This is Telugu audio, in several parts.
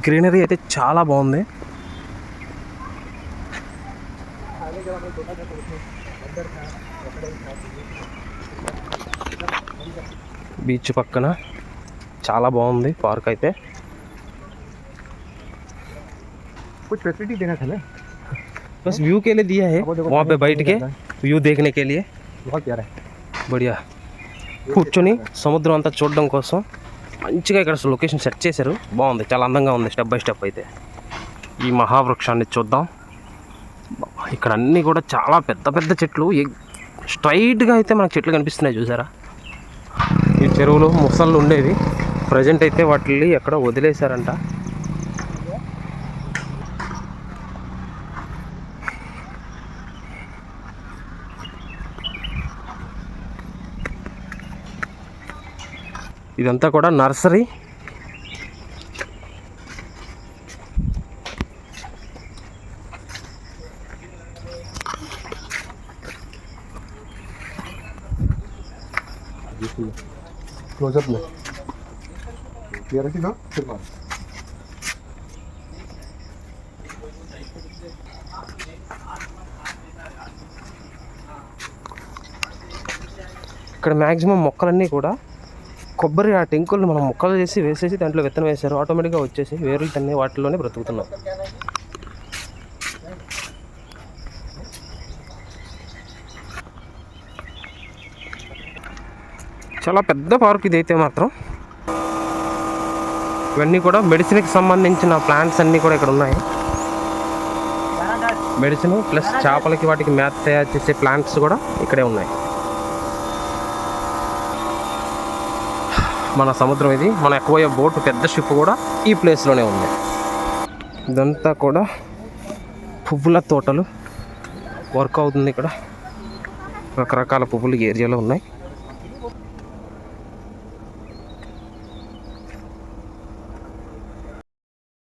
గ్రీనరీ అయితే చాలా బాగుంది. బీచ్ పక్కన చాలా బాగుంది పార్క్ అయితే. कुछ फैसिलिटी देना था ना, बस व्यू के लिए दिया है, वहाँ पे बैठ के వ్యూ देखने के लिए. बहुत प्यारा है. बढ़िया కూర్చొని సముద్రం అంతా చూడడం కోసం మంచిగా ఇక్కడ లొకేషన్ సెట్ చేశారు. బాగుంది, చాలా అందంగా ఉంది. స్టెప్ బై స్టెప్ అయితే ఈ మహావృక్షాన్ని చూద్దాం. ఇక్కడ అన్నీ కూడా చాలా పెద్ద పెద్ద చెట్లు, స్ట్రైట్గా అయితే మనకు చెట్లు కనిపిస్తున్నాయి చూసారా. ఈ చెరువులో ముసళ్ళు ఉండేవి, ప్రజెంట్ అయితే వాటిని ఎక్కడ వదిలేశారంట. ఇదంతా కూడా నర్సరీ. क्लोजअप में क्लियरिटी ना फिर बात. ఇక్కడ మ్యాక్సిమం మొక్కలన్నీ కూడా కొబ్బరి ఆ టెంకుల్ని మనం మొక్కలు చేసి వేసేసి దాంట్లో విత్తనం వేశారు. ఆటోమేటిక్గా వచ్చేసి వేర్లు తన్ని వాటిలోనే బ్రతుకుతున్నాం. చాలా పెద్ద పార్క్ ఇదైతే మాత్రం. ఇవన్నీ కూడా మెడిసిన్కి సంబంధించిన ప్లాంట్స్ అన్నీ కూడా ఇక్కడ ఉన్నాయి. మెడిసిన్ ప్లస్ చేపలకి వాటికి మేత తయారు చేసే ప్లాంట్స్ కూడా ఇక్కడే ఉన్నాయి. మన సముద్రం ఇది, మన ఎక్కువ బోటు పెద్ద షిప్ కూడా ఈ ప్లేస్లోనే ఉంది. ఇదంతా కూడా పువ్వుల తోటలు వర్క్ అవుతుంది. ఇక్కడ రకరకాల పువ్వులు ఏరియాలో ఉన్నాయి.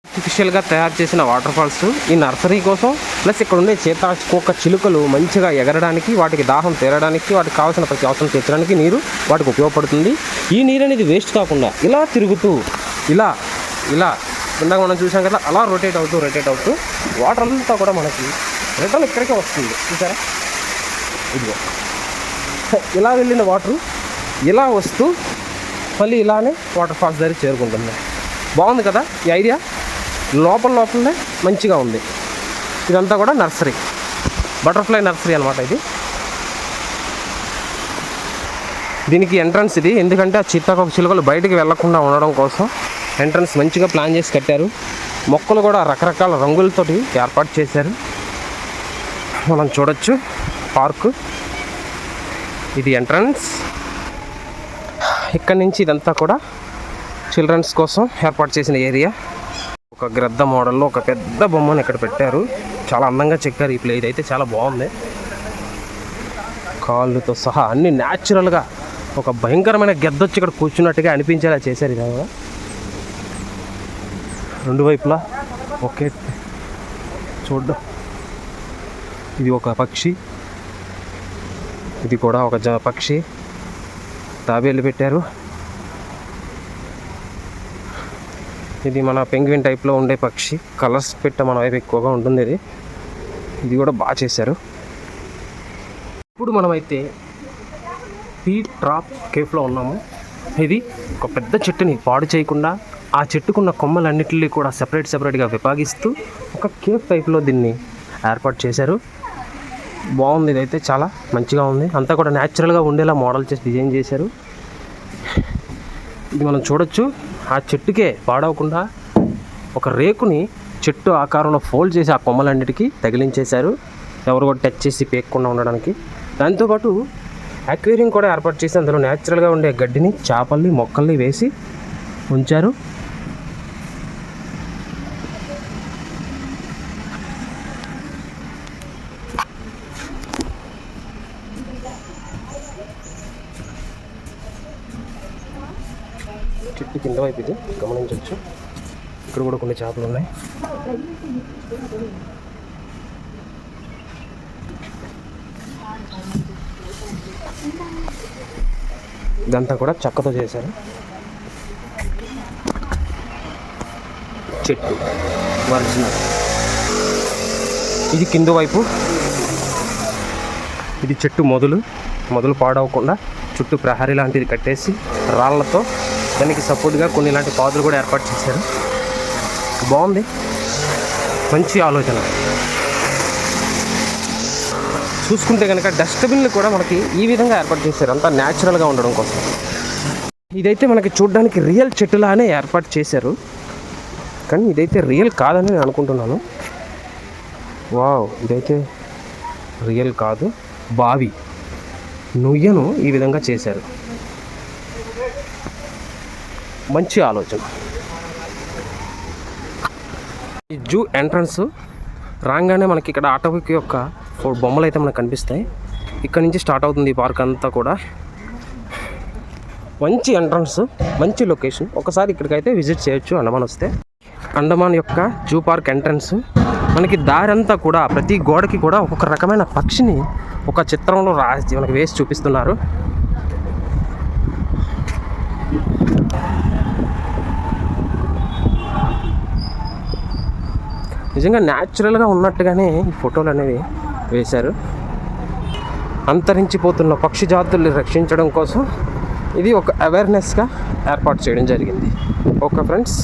ఆర్టిఫిషియల్గా తయారు చేసిన వాటర్ ఫాల్స్ ఈ నర్సరీ కోసం, ప్లస్ ఇక్కడ ఉండే చేతాకోక చిలుకలు మంచిగా ఎగరడానికి, వాటికి దాహం తీరడానికి, వాటికి కావాల్సిన ప్రతి అవసరం తీర్చడానికి నీరు వాటికి ఉపయోగపడుతుంది. ఈ నీరు అనేది వేస్ట్ కాకుండా ఇలా తిరుగుతూ ఇలా ఇందాక మనం చూసాం కదా, అలా రొటేట్ అవుతూ వాటర్ అంతా కూడా మనకి రిటర్న్ ఇక్కడికే వస్తుంది. చూసారా, ఇదిగో ఇలా వెళ్ళిన వాటర్ ఇలా వస్తూ మళ్ళీ ఇలానే వాటర్ ఫాల్స్ దగ్గర చేరుకుంటుంది. బాగుంది కదా ఈ ఐడియా. లోపలనే మంచిగా ఉంది. ఇదంతా కూడా నర్సరీ, బటర్ఫ్లై నర్సరీ అనమాట ఇది. దీనికి ఎంట్రన్స్ ఇది, ఎందుకంటే ఆ చిత్తాకోక చిలుకలు బయటికి వెళ్లకుండా ఉండడం కోసం ఎంట్రన్స్ మంచిగా ప్లాన్ చేసి కట్టారు. మొక్కలు కూడా రకరకాల రంగులతోటి ఏర్పాటు చేశారు. మనం చూడొచ్చు పార్కు. ఇది ఎంట్రన్స్. ఇక్కడి నుంచి ఇదంతా కూడా చిల్డ్రన్స్ కోసం ఏర్పాటు చేసిన ఏరియా. ఒక గ్రద్ద మోడల్లో ఒక పెద్ద బొమ్మను ఇక్కడ పెట్టారు. చాలా అందంగా చెక్కారు. ఈ ప్లేస్ అయితే చాలా బాగుంది. కాళ్ళతో సహా అన్ని న్యాచురల్గా ఒక భయంకరమైన గెద్దొచ్చి ఇక్కడ కూర్చున్నట్టుగా అనిపించేలా చేశారు. ఇది కూడా రెండు వైపులా ఒకే చూడ్డం. ఇది ఒక పక్షి, ఇది కూడా ఒక పక్షి. తాబేలు పెట్టారు. ఇది మన పెంగ్విన్ టైప్లో ఉండే పక్షి. కలర్స్ పెట్ట మన వైపు ఎక్కువగా ఉంటుంది. ఇది కూడా బాగా చేశారు. ఇప్పుడు మనమైతే పీట్ ట్రాప్ కేఫ్లో ఉన్నాము. ఇది ఒక పెద్ద చెట్టుని పాడు చేయకుండా ఆ చెట్టుకున్న కొమ్మలన్నిటిని కూడా సెపరేట్గా విభాగిస్తూ ఒక కేఫ్ టైప్లో దీన్ని ఏర్పాటు చేశారు. బాగుంది. ఇదైతే చాలా మంచిగా ఉంది. అంతా కూడా న్యాచురల్గా ఉండేలా మోడల్ చేసి డిజైన్ చేశారు. ఇది మనం చూడొచ్చు. ఆ చెట్టుకే పాడవకుండా ఒక రేకుని చెట్టు ఆకారంలో ఫోల్డ్ చేసి ఆ కొమ్మలన్నిటికీ తగిలించేశారు, ఎవరు కూడా టచ్ చేసి పేయకుండా ఉండడానికి. దాంతోపాటు అక్వేరియం కూడా ఏర్పాటు చేసి అందులో న్యాచురల్గా ఉండే గడ్డిని, చేపల్ని, మొక్కల్ని వేసి ఉంచారు. చెట్టు కింద వైపు ఇది గమనించవచ్చు. ఇక్కడ కూడా కొన్ని చేపలు ఉన్నాయి. ఇదంతా కూడా చెక్కతో చేశారు. చెట్టు ఒరిజినల్. ఇది కింద వైపు, ఇది చెట్టు మొదలు పాడవకుండా చుట్టూ ప్రహరీ లాంటిది కట్టేసి రాళ్లతో దానికి సపోర్ట్గా కొన్ని ఇలాంటి పాదులు కూడా ఏర్పాటు చేశారు. బాగుంది, మంచి ఆలోచన. చూసుకుంటే కనుక డస్ట్బిన్లు కూడా మనకి ఈ విధంగా ఏర్పాటు చేశారు, అంతా న్యాచురల్గా ఉండడం కోసం. ఇదైతే మనకి చూడడానికి రియల్ చెట్టులానే ఏర్పాటు చేశారు, కానీ ఇదైతే రియల్ కాదని నేను అనుకుంటున్నాను. వావ్, ఇదైతే రియల్ కాదు, బావి నుయ్యను ఈ విధంగా చేశారు. మంచి ఆలోచన. ఈ జూ ఎంట్రన్స్ రాగానే మనకి ఇక్కడ ఆటవిక యొక్క బొమ్మలు అయితే మనకు కనిపిస్తాయి. ఇక్కడ నుంచి స్టార్ట్ అవుతుంది ఈ పార్క్ అంతా కూడా. మంచి ఎంట్రన్స్, మంచి లొకేషన్. ఒకసారి ఇక్కడికైతే విజిట్ చేయొచ్చు అండమాన్ వస్తే. అండమాన్ యొక్క జూ పార్క్ ఎంట్రన్స్ మనకి దారంతా కూడా ప్రతి గోడకి కూడా ఒక్కొక్క రకమైన పక్షిని ఒక చిత్రంలో రాసి మనకి వేసి చూపిస్తున్నారు. నిజంగా న్యాచురల్గా ఉన్నట్టుగానే ఈ ఫోటోలు అనేవి వేశారు. అంతరించిపోతున్న పక్షి జాతుల్ని రక్షించడం కోసం ఇది ఒక అవేర్నెస్గా ఏర్పాటు చేయడం జరిగింది. Okay friends.